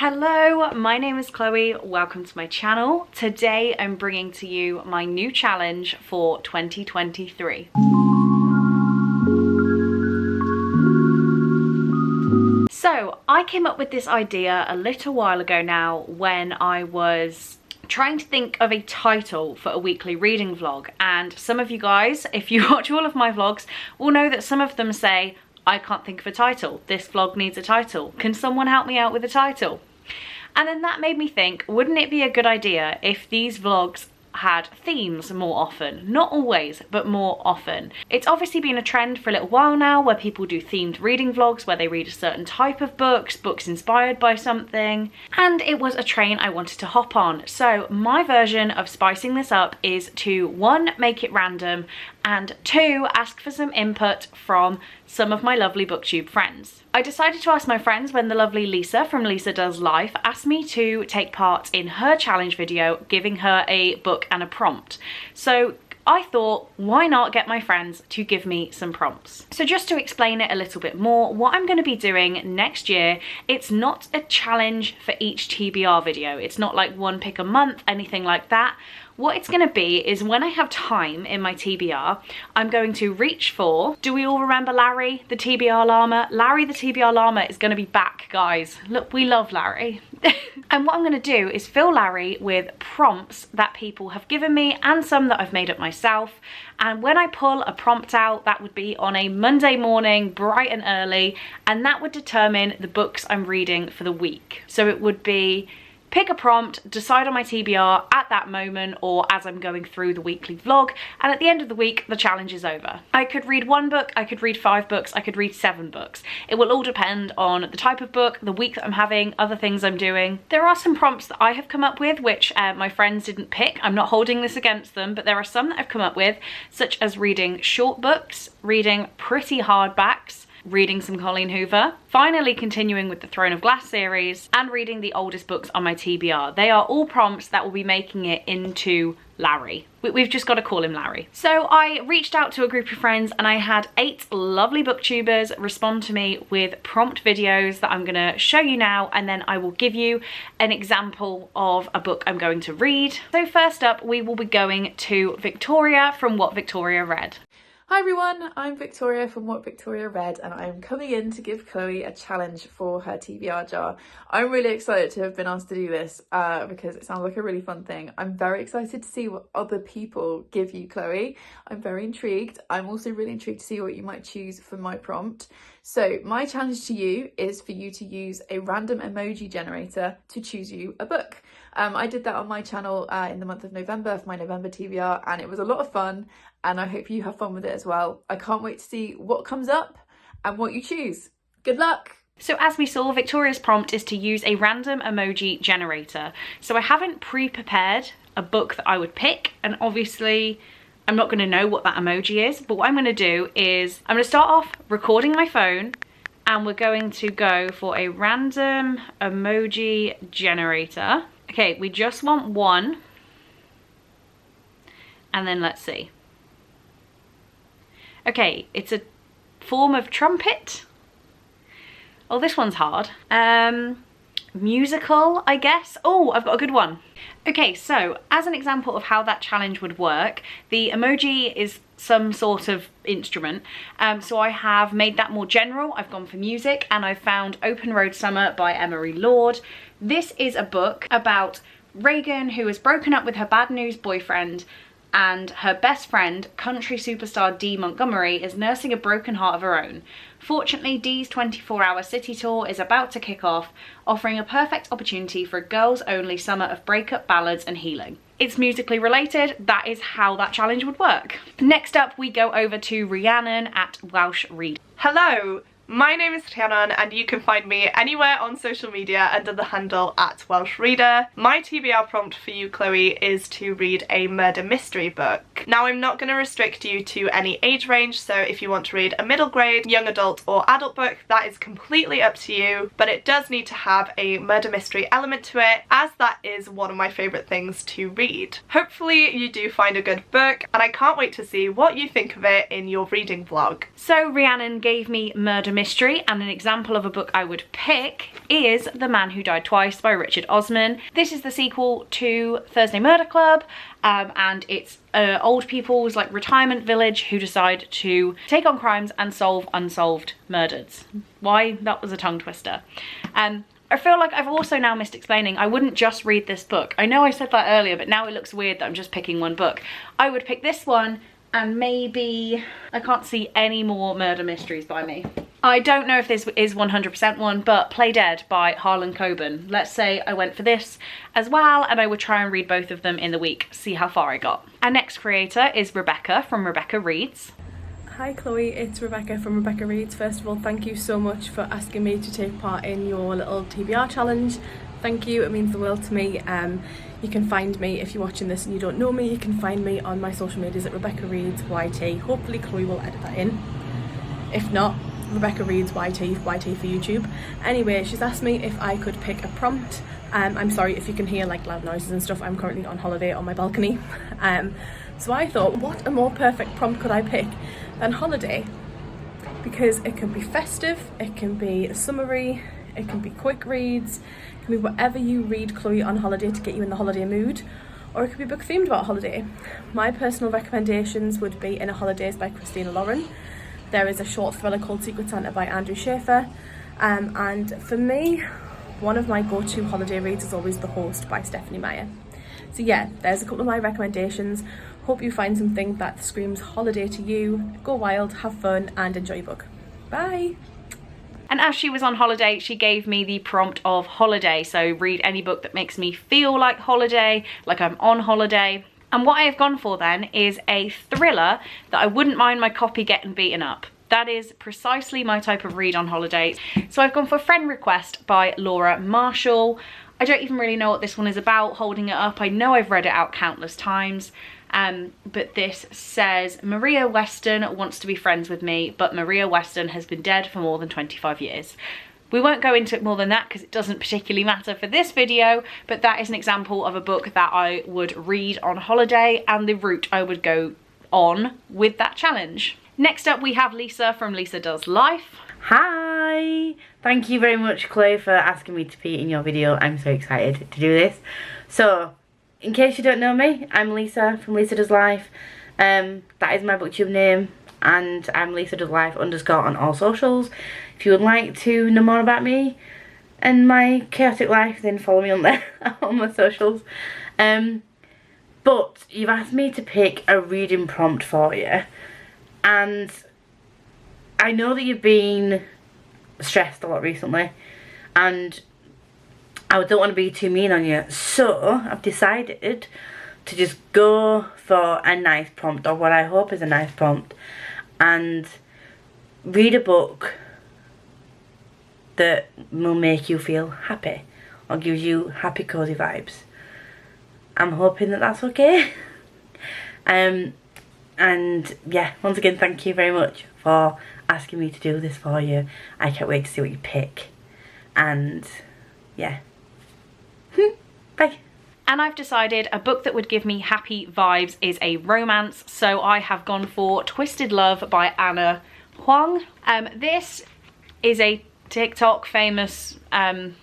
Hello, my name is Chloe. Welcome to my channel. Today I'm bringing to you my new challenge for 2023. So I came up with this idea a little while ago now when I was trying to think of a title for a weekly reading vlog, and some of you guys, if you watch all of my vlogs, will know that some of them say, I can't think of a title. This vlog needs a title. Can someone help me out with a title? And then that made me think, wouldn't it be a good idea if these vlogs had themes more often? Not always, but more often. It's obviously been a trend for a little while now where people do themed reading vlogs where they read a certain type of books inspired by something, and it was a train I wanted to hop on. So my version of spicing this up is to 1, make it random, and 2, ask for some input from some of my lovely BookTube friends. I decided to ask my friends when the lovely Lisa from Lisa Does Life asked me to take part in her challenge video, giving her a book and a prompt. So I thought, why not get my friends to give me some prompts? So just to explain it a little bit more, what I'm going to be doing next year, it's not a challenge for each TBR video. It's not like one pick a month, anything like that. What it's going to be is when I have time in my TBR, I'm going to reach for, do we all remember Larry, the TBR Llama? Larry the TBR Llama is going to be back, guys. Look, we love Larry. And what I'm going to do is fill Larry with prompts that people have given me and some that I've made up myself. And when I pull a prompt out, that would be on a Monday morning, bright and early, and that would determine the books I'm reading for the week. So it would be pick a prompt, decide on my TBR at that moment or as I'm going through the weekly vlog, and at the end of the week, the challenge is over. I could read 1 book, I could read 5 books, I could read 7 books. It will all depend on the type of book, the week that I'm having, other things I'm doing. There are some prompts that I have come up with which my friends didn't pick. I'm not holding this against them, but there are some that I've come up with, such as reading short books, reading pretty hardbacks, reading some Colleen Hoover, finally continuing with the Throne of Glass series, and reading the oldest books on my TBR. They are all prompts that will be making it into Larry. We've just got to call him Larry. So I reached out to a group of friends and I had 8 lovely booktubers respond to me with prompt videos that I'm gonna show you now, and then I will give you an example of a book I'm going to read. So first up, we will be going to Victoria from What Victoria Read. Hi everyone, I'm Victoria from What Victoria Read, and I'm coming in to give Chloe a challenge for her TBR jar. I'm really excited to have been asked to do this because it sounds like a really fun thing. I'm very excited to see what other people give you, Chloe. I'm very intrigued. I'm also really intrigued to see what you might choose for my prompt. So my challenge to you is for you to use a random emoji generator to choose you a book. I did that on my channel in the month of November for my November TBR, and it was a lot of fun, and I hope you have fun with it as well. I can't wait to see what comes up and what you choose. Good luck! So as we saw, Victoria's prompt is to use a random emoji generator. So I haven't pre-prepared a book that I would pick, and obviously I'm not going to know what that emoji is, but what I'm going to do is I'm going to start off recording my phone, and we're going to go for a random emoji generator. Okay, we just want 1, and then let's see. Okay, it's a form of trumpet. Oh, this one's hard. Musical, I guess. Oh, I've got a good one. Okay, so as an example of how that challenge would work, the emoji is some sort of instrument. So I have made that more general. I've gone for music, and I've found Open Road Summer by Emery Lord. This is a book about Reagan, who has broken up with her bad news boyfriend, and her best friend, country superstar Dee Montgomery, is nursing a broken heart of her own. Fortunately, Dee's 24-hour city tour is about to kick off, offering a perfect opportunity for a girls-only summer of breakup ballads and healing. It's musically related. That is how that challenge would work. Next up, we go over to Rhiannon at Welsh Reader. Hello! My name is Rhiannon, and you can find me anywhere on social media under the handle at Welsh Reader. My TBR prompt for you, Chloe, is to read a murder mystery book. Now, I'm not going to restrict you to any age range, so if you want to read a middle grade, young adult or adult book, that is completely up to you, but it does need to have a murder mystery element to it, as that is one of my favourite things to read. Hopefully you do find a good book, and I can't wait to see what you think of it in your reading vlog. So Rhiannon gave me murder mystery, and an example of a book I would pick is The Man Who Died Twice by Richard Osman. This is the sequel to Thursday Murder Club, and it's old people's like retirement village who decide to take on crimes and solve unsolved murders. Why? That was a tongue twister. I feel like I've also now missed explaining, I wouldn't just read this book. I know I said that earlier, but now it looks weird that I'm just picking one book. I would pick this one, and maybe I can't see any more murder mysteries by me. I don't know if this is 100% one, but Play Dead by Harlan Coben. Let's say I went for this as well, and I would try and read both of them in the week, see how far I got. Our next creator is Rebecca from Rebecca Reads. Hi Chloe, it's Rebecca from Rebecca Reads. First of all, thank you so much for asking me to take part in your little TBR challenge. Thank you, it means the world to me. You can find me, if you're watching this and you don't know me, you can find me on my social medias at Rebecca Reads YT. Hopefully Chloe will edit that in. If not, Rebecca Reads YT for YouTube. Anyway, she's asked me if I could pick a prompt. I'm sorry if you can hear like loud noises and stuff, I'm currently on holiday on my balcony. So I thought, what a more perfect prompt could I pick than holiday? Because it can be festive, it can be a summary, it can be quick reads, it can be whatever you read, Chloe, on holiday to get you in the holiday mood, or it could be book themed about holiday. My personal recommendations would be Inner Holidays by Christina Lauren. There is a short thriller called Secret Santa by Andrew Schaefer, and for me, one of my go-to holiday reads is always The Host by Stephanie Meyer. So yeah, there's a couple of my recommendations. Hope you find something that screams holiday to you. Go wild, have fun, and enjoy your book. Bye! And as she was on holiday, she gave me the prompt of holiday. So read any book that makes me feel like holiday, like I'm on holiday. And what I have gone for then is a thriller that I wouldn't mind my copy getting beaten up. That is precisely my type of read on holiday. So I've gone for Friend Request by Laura Marshall. I don't even really know what this one is about, holding it up. I know I've read it out countless times. But this says, Maria Weston wants to be friends with me, but Maria Weston has been dead for more than 25 years. We won't go into it more than that because it doesn't particularly matter for this video, but that is an example of a book that I would read on holiday and the route I would go on with that challenge. Next up we have Lisa from Lisa Does Life. Hi! Thank you very much, Chloe, for asking me to be in your video. I'm so excited to do this. So, in case you don't know me, I'm Lisa from Lisa Does Life. That is my BookTube name, and I'm Lisa Does Life _ on all socials. If you would like to know more about me and my chaotic life, then follow me on there, on my socials. But you've asked me to pick a reading prompt for you, and I know that you've been stressed a lot recently, and I don't want to be too mean on you, so I've decided to just go for a nice prompt, or what I hope is a nice prompt, and read a book that will make you feel happy, or gives you happy, cozy vibes. I'm hoping that that's okay. And yeah, once again, thank you very much for asking me to do this for you. I can't wait to see what you pick. And yeah. Bye. And I've decided a book that would give me happy vibes is a romance, so I have gone for Twisted Love by Anna Huang. This is a TikTok famous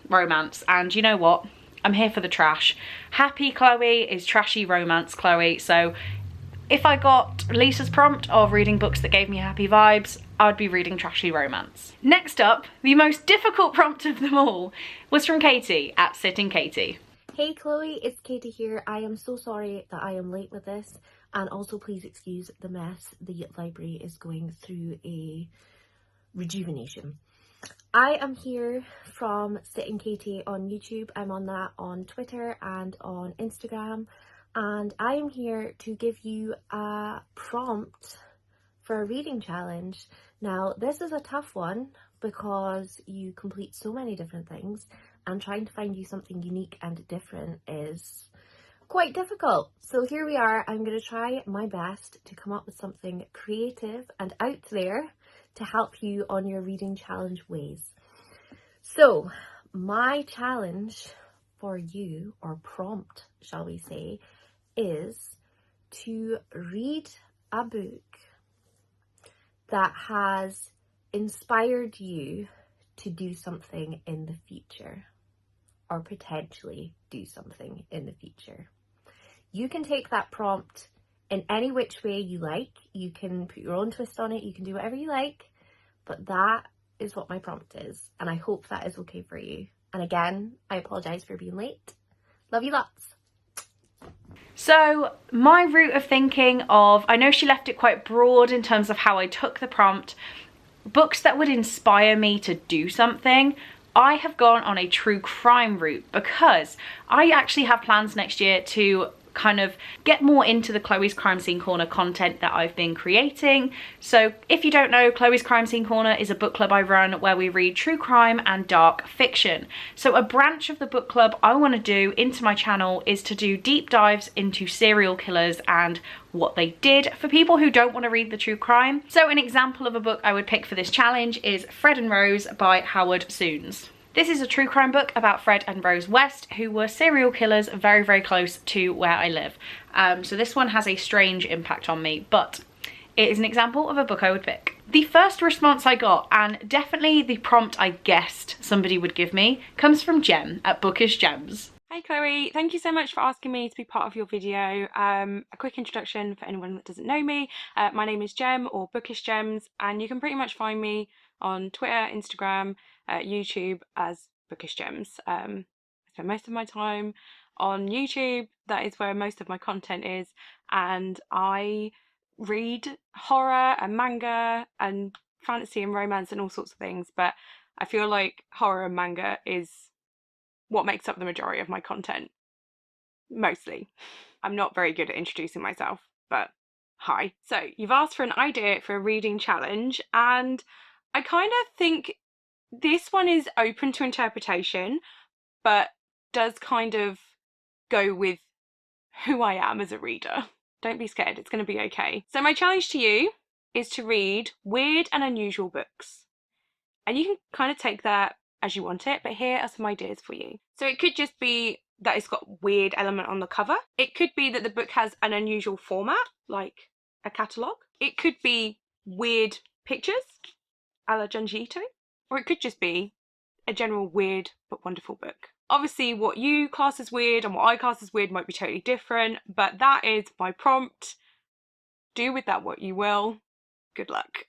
romance, and you know what? I'm here for the trash. Happy Chloe is trashy romance Chloe, so if I got Lisa's prompt of reading books that gave me happy vibes, I'd be reading trashy romance. Next up, the most difficult prompt of them all was from Katy at Sitting Katy. Hey Chloe, it's Katy here. I am so sorry that I am late with this, and also please excuse the mess. The library is going through a rejuvenation. I am here from Sitting Katy on YouTube. I'm on that on Twitter and on Instagram, and I am here to give you a prompt for a reading challenge. Now, this is a tough one because you complete so many different things, and trying to find you something unique and different is quite difficult. So here we are. I'm going to try my best to come up with something creative and out there to help you on your reading challenge ways. So my challenge for you, or prompt shall we say, is to read a book that has inspired you to do something in the future, or potentially do something in the future. You can take that prompt in any which way you like. You can put your own twist on it. You can do whatever you like, but that is what my prompt is, and I hope that is okay for you. And again, I apologize for being late. Love you lots. So my route of thinking of, I know she left it quite broad in terms of how I took the prompt, books that would inspire me to do something. I have gone on a true crime route because I actually have plans next year to kind of get more into the Chloe's Crime Scene Corner content that I've been creating. So if you don't know, Chloe's Crime Scene Corner is a book club I run where we read true crime and dark fiction. So a branch of the book club I want to do into my channel is to do deep dives into serial killers and what they did for people who don't want to read the true crime. So an example of a book I would pick for this challenge is Fred and Rose by Howard Soons. This is a true crime book about Fred and Rose West, who were serial killers very, very close to where I live. So this one has a strange impact on me, but it is an example of a book I would pick. The first response I got, and definitely the prompt I guessed somebody would give me, comes from Jem at Bookish Gems. Hi Chloe, thank you so much for asking me to be part of your video. A quick introduction for anyone that doesn't know me. My name is Jem, or Bookish Gems, and you can pretty much find me on Twitter, Instagram, YouTube as Bookish Gems. I spend most of my time on YouTube. That is where most of my content is, and I read horror and manga and fantasy and romance and all sorts of things, but I feel like horror and manga is what makes up the majority of my content, mostly. I'm not very good at introducing myself, but hi. So you've asked for an idea for a reading challenge, and I kind of think this one is open to interpretation, but does kind of go with who I am as a reader. Don't be scared, it's going to be okay. So my challenge to you is to read weird and unusual books. And you can kind of take that as you want it, but here are some ideas for you. So it could just be that it's got weird element on the cover. It could be that the book has an unusual format, like a catalogue. It could be weird pictures, a la Junji Ito. Or it could just be a general weird but wonderful book. Obviously what you class as weird and what I class as weird might be totally different, but that is my prompt. Do with that what you will. Good luck.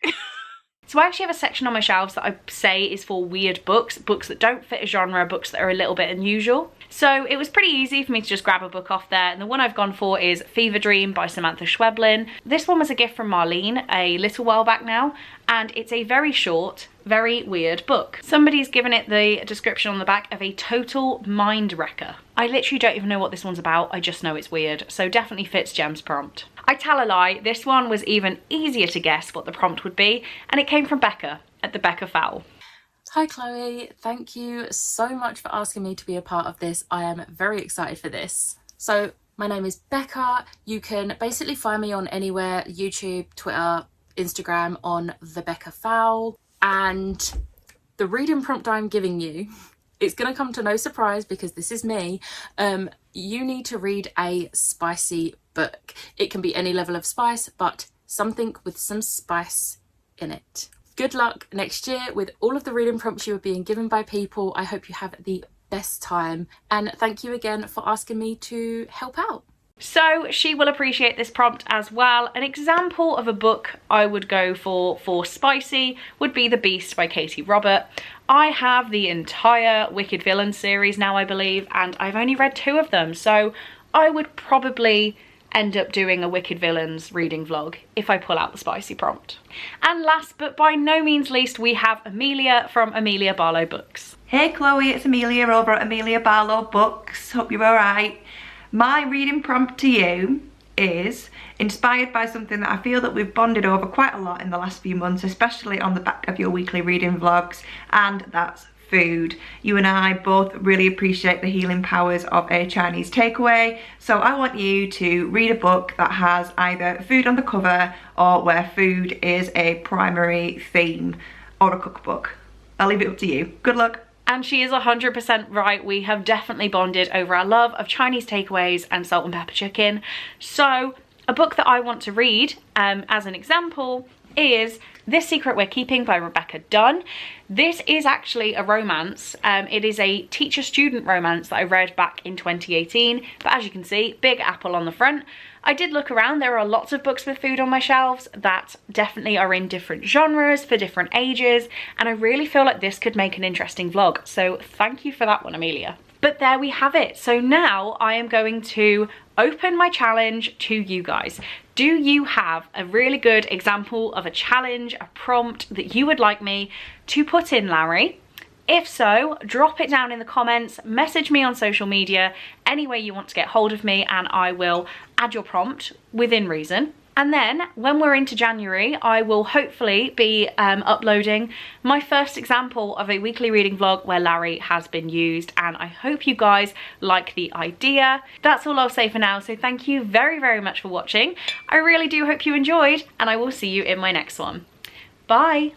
So I actually have a section on my shelves that I say is for weird books, books that don't fit a genre, books that are a little bit unusual. So it was pretty easy for me to just grab a book off there, and the one I've gone for is Fever Dream by Samantha Schweblin. This one was a gift from Marlene a little while back now, and it's a very short, very weird book. Somebody's given it the description on the back of a total mind wrecker. I literally don't even know what this one's about, I just know it's weird, so definitely fits Jem's prompt. I tell a lie, this one was even easier to guess what the prompt would be, and it came from Becca at the Becca Fowl. Hi Chloe, thank you so much for asking me to be a part of this. I am very excited for this. So my name is Becca. You can basically find me on anywhere, YouTube, Twitter, Instagram, on the Becca Fowl. And the reading prompt I'm giving you, it's going to come to no surprise because this is me. You need to read a spicy book. It can be any level of spice, but something with some spice in it. Good luck next year with all of the reading prompts you are being given by people. I hope you have the best time, and thank you again for asking me to help out. So she will appreciate this prompt as well. An example of a book I would go for spicy would be The Beast by Katy Robert. I have the entire Wicked Villains series now, I believe, and I've only read 2 of them, so I would probably end up doing a Wicked Villains reading vlog if I pull out the spicy prompt. And last but by no means least, we have Amelia from Amelia Barlow Books. Hey Chloe, it's Amelia over at Amelia Barlow Books. Hope you're alright. My reading prompt to you is inspired by something that I feel that we've bonded over quite a lot in the last few months, especially on the back of your weekly reading vlogs, and that's food. You and I both really appreciate the healing powers of a Chinese takeaway, so I want you to read a book that has either food on the cover or where food is a primary theme, or a cookbook. I'll leave it up to you. Good luck. And she is 100% right. We have definitely bonded over our love of Chinese takeaways and salt and pepper chicken. So a book that I want to read, as an example, is This Secret We're Keeping by Rebecca Dunn. This is actually a romance. It is a teacher-student romance that I read back in 2018, but as you can see, big apple on the front. I did look around, there are lots of books with food on my shelves that definitely are in different genres for different ages, and I really feel like this could make an interesting vlog, so thank you for that one, Amelia. But there we have it. So now I am going to open my challenge to you guys. Do you have a really good example of a challenge, a prompt that you would like me to put in, Larry? If so, drop it down in the comments, message me on social media, any way you want to get hold of me, and I will add your prompt within reason. And then when we're into January, I will hopefully be uploading my first example of a weekly reading vlog where Larry has been used, and I hope you guys like the idea. That's all I'll say for now, so thank you very, very much for watching. I really do hope you enjoyed, and I will see you in my next one. Bye!